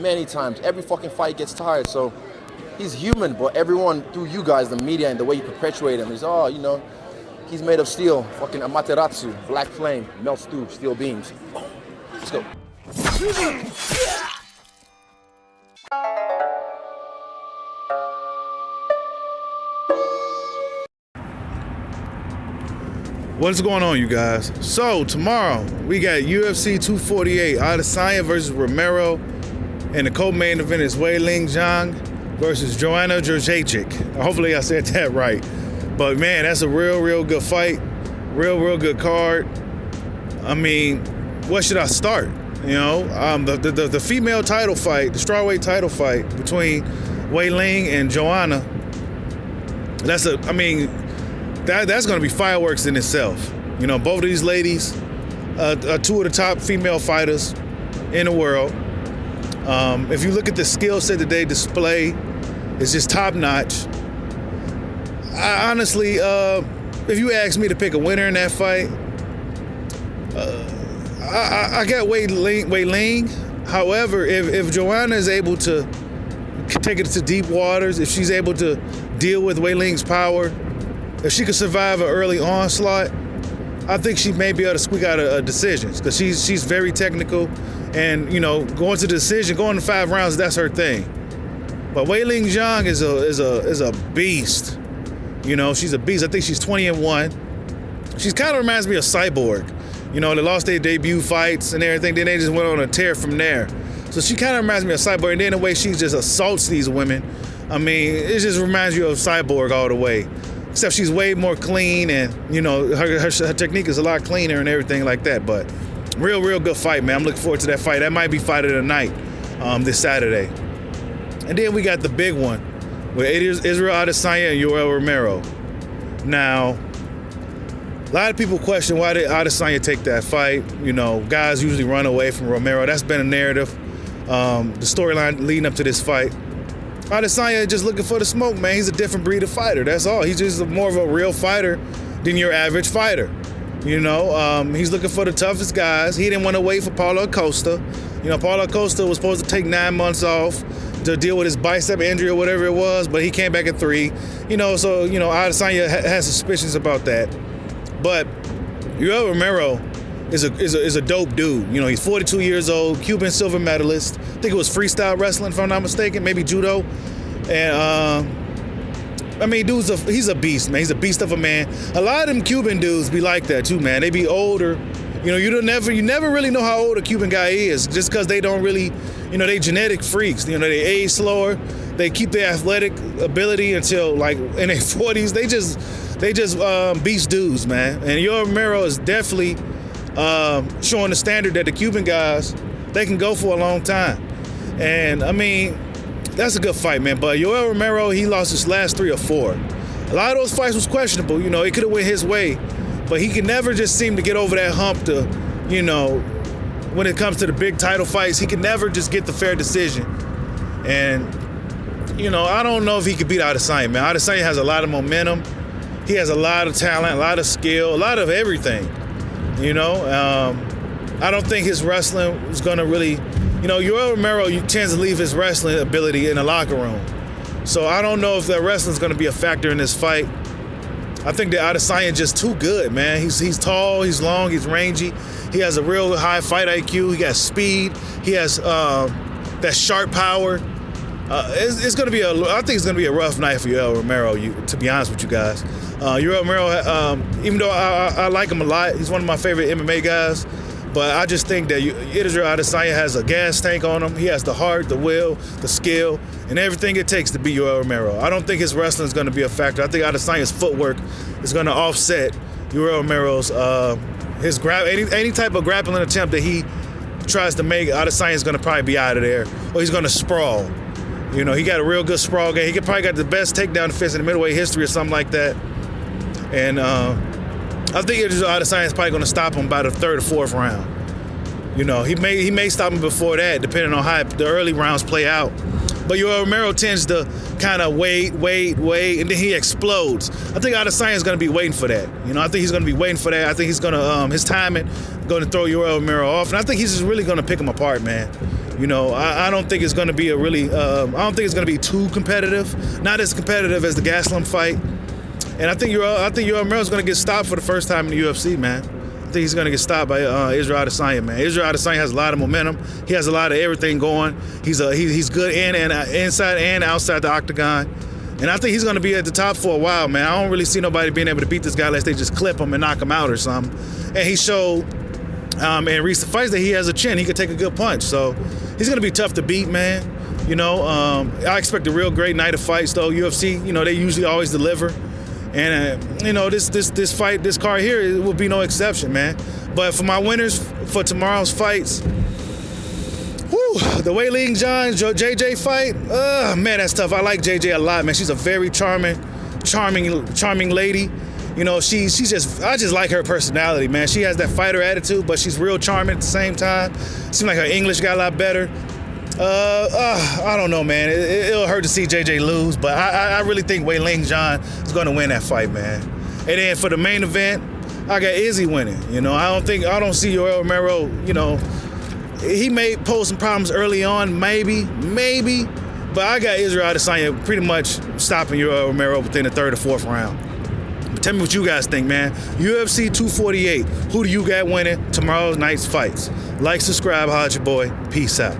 many times. Every fucking fight gets tired. So he's human, but everyone, through you guys, the media, and the way you perpetuate him is, oh, you know, he's made of steel. Fucking Amaterasu, black flame, melts through steel beams. Let's go. What's going on, you guys? So tomorrow we got UFC 248, Adesanya versus Romero, and the co-main event is Weili Zhang versus Joanna Jędrzejczyk. Hopefully I said that right. But man, that's a real good fight. Real good card. I mean, what should I start? You know, the female title fight, the strawweight title fight between Weili and Joanna. That's going to be fireworks in itself. You know, both of these ladies are two of the top female fighters in the world. If you look at the skill set that they display, it's just top notch. I honestly, if you ask me to pick a winner in that fight, I got Weili. However, if Joanna is able to take it to deep waters, if she's able to deal with Weili's power, if she could survive an early onslaught, I think she may be able to squeak out a decision, because she's very technical, and you know, going to the decision, going to 5 rounds, that's her thing. But Weili Zhang is a beast. You know, she's a beast. I think she's 20-1. She kind of reminds me of Cyborg. You know, they lost their debut fights and everything, then they just went on a tear from there. So she kind of reminds me of Cyborg, and then the way she just assaults these women, I mean, it just reminds you of Cyborg all the way. Except she's way more clean, and you know, her technique is a lot cleaner and everything like that. But real good fight, man. I'm looking forward to that fight. That might be fight of the night this Saturday. And then we got the big one with Israel Adesanya and Yoel Romero. Now, a lot of people question, why did Adesanya take that fight? You know, guys usually run away from Romero. That's been a narrative, the storyline leading up to this fight. Adesanya just looking for the smoke, man. He's a different breed of fighter, that's all. He's just more of a real fighter than your average fighter. You know, he's looking for the toughest guys. He didn't want to wait for Paulo Costa. You know, Paulo Costa was supposed to take 9 months off to deal with his bicep injury or whatever it was, but he came back at 3. You know, so, you know, Adesanya has suspicions about that. But Yoel Romero is a dope dude. You know, he's 42 years old, Cuban silver medalist. I think it was freestyle wrestling, if I'm not mistaken, maybe judo. And I mean, he's a beast, man. He's a beast of a man. A lot of them Cuban dudes be like that too, man. They be older. You know, you never really know how old a Cuban guy is, just because they don't really, you know, they genetic freaks. You know, they age slower. They keep their athletic ability until like in their 40s. They just beast dudes, man. And Yoel Romero is definitely showing the standard that the Cuban guys, they can go for a long time. And I mean, that's a good fight, man. But Yoel Romero, he lost his last 3 or 4. A lot of those fights was questionable. You know, it could have went his way, but he could never just seem to get over that hump to, you know, when it comes to the big title fights, he could never just get the fair decision. And, you know, I don't know if he could beat Adesanya, man. Adesanya has a lot of momentum. He has a lot of talent, a lot of skill, a lot of everything. You know, I don't think his wrestling is going to really, you know, Yoel Romero tends to leave his wrestling ability in the locker room. So I don't know if that wrestling is going to be a factor in this fight. I think that Adesanya is just too good, man. He's tall, he's long, he's rangy. He has a real high fight IQ. He got speed. He has that sharp power. It's going to be I think it's going to be a rough night for Yoel Romero, to be honest with you guys. Yoel Romero, even though I like him a lot, he's one of my favorite MMA guys, but I just think that Israel Adesanya has a gas tank on him. He has the heart, the will, the skill, and everything it takes to beat Yoel Romero. I don't think his wrestling is going to be a factor. I think Adesanya's footwork is going to offset Yoel Romero's any type of grappling attempt that he tries to make. Adesanya is going to probably be out of there, or he's going to sprawl. You know, he got a real good sprawl game. He probably got the best takedown defense in the middleweight history or something like that. And I think Adesanya is probably going to stop him by the 3rd or 4th round. You know, he may stop him before that, depending on how the early rounds play out. But Yoel Romero tends to kind of wait, and then he explodes. I think Adesanya is going to be waiting for that. You know, I think he's going to be waiting for that. I think he's going to, his timing, going to throw Yoel Romero off. And I think he's just really going to pick him apart, man. You know, I don't think it's going to be I don't think it's going to be too competitive. Not as competitive as the Gastelum fight. And I think Romero's going to get stopped for the first time in the UFC, man. I think he's going to get stopped by Israel Adesanya, man. Israel Adesanya has a lot of momentum. He has a lot of everything going. He's good inside and outside the octagon. And I think he's going to be at the top for a while, man. I don't really see nobody being able to beat this guy unless they just clip him and knock him out or something. And he showed in recent fights that he has a chin. He could take a good punch. So he's going to be tough to beat, man. You know, I expect a real great night of fights, though. UFC, you know, they usually always deliver. And, you know, this fight, this card here, it will be no exception, man. But for my winners for tomorrow's fights, the Wei Ling John JJ fight, man, that's tough. I like JJ a lot, man. She's a very charming lady. You know, I just like her personality, man. She has that fighter attitude, but she's real charming at the same time. Seems like her English got a lot better. I don't know, man. It'll hurt to see JJ lose, but I really think Wei Ling John is going to win that fight, man. And then for the main event, I got Izzy winning. You know, I don't see Yoel Romero. You know, he may pose some problems early on, maybe, but I got Israel Adesanya pretty much stopping Yoel Romero within the third or fourth round. But tell me what you guys think, man. UFC 248. Who do you got winning tomorrow night's fights? Like, subscribe, holla at your boy. Peace out.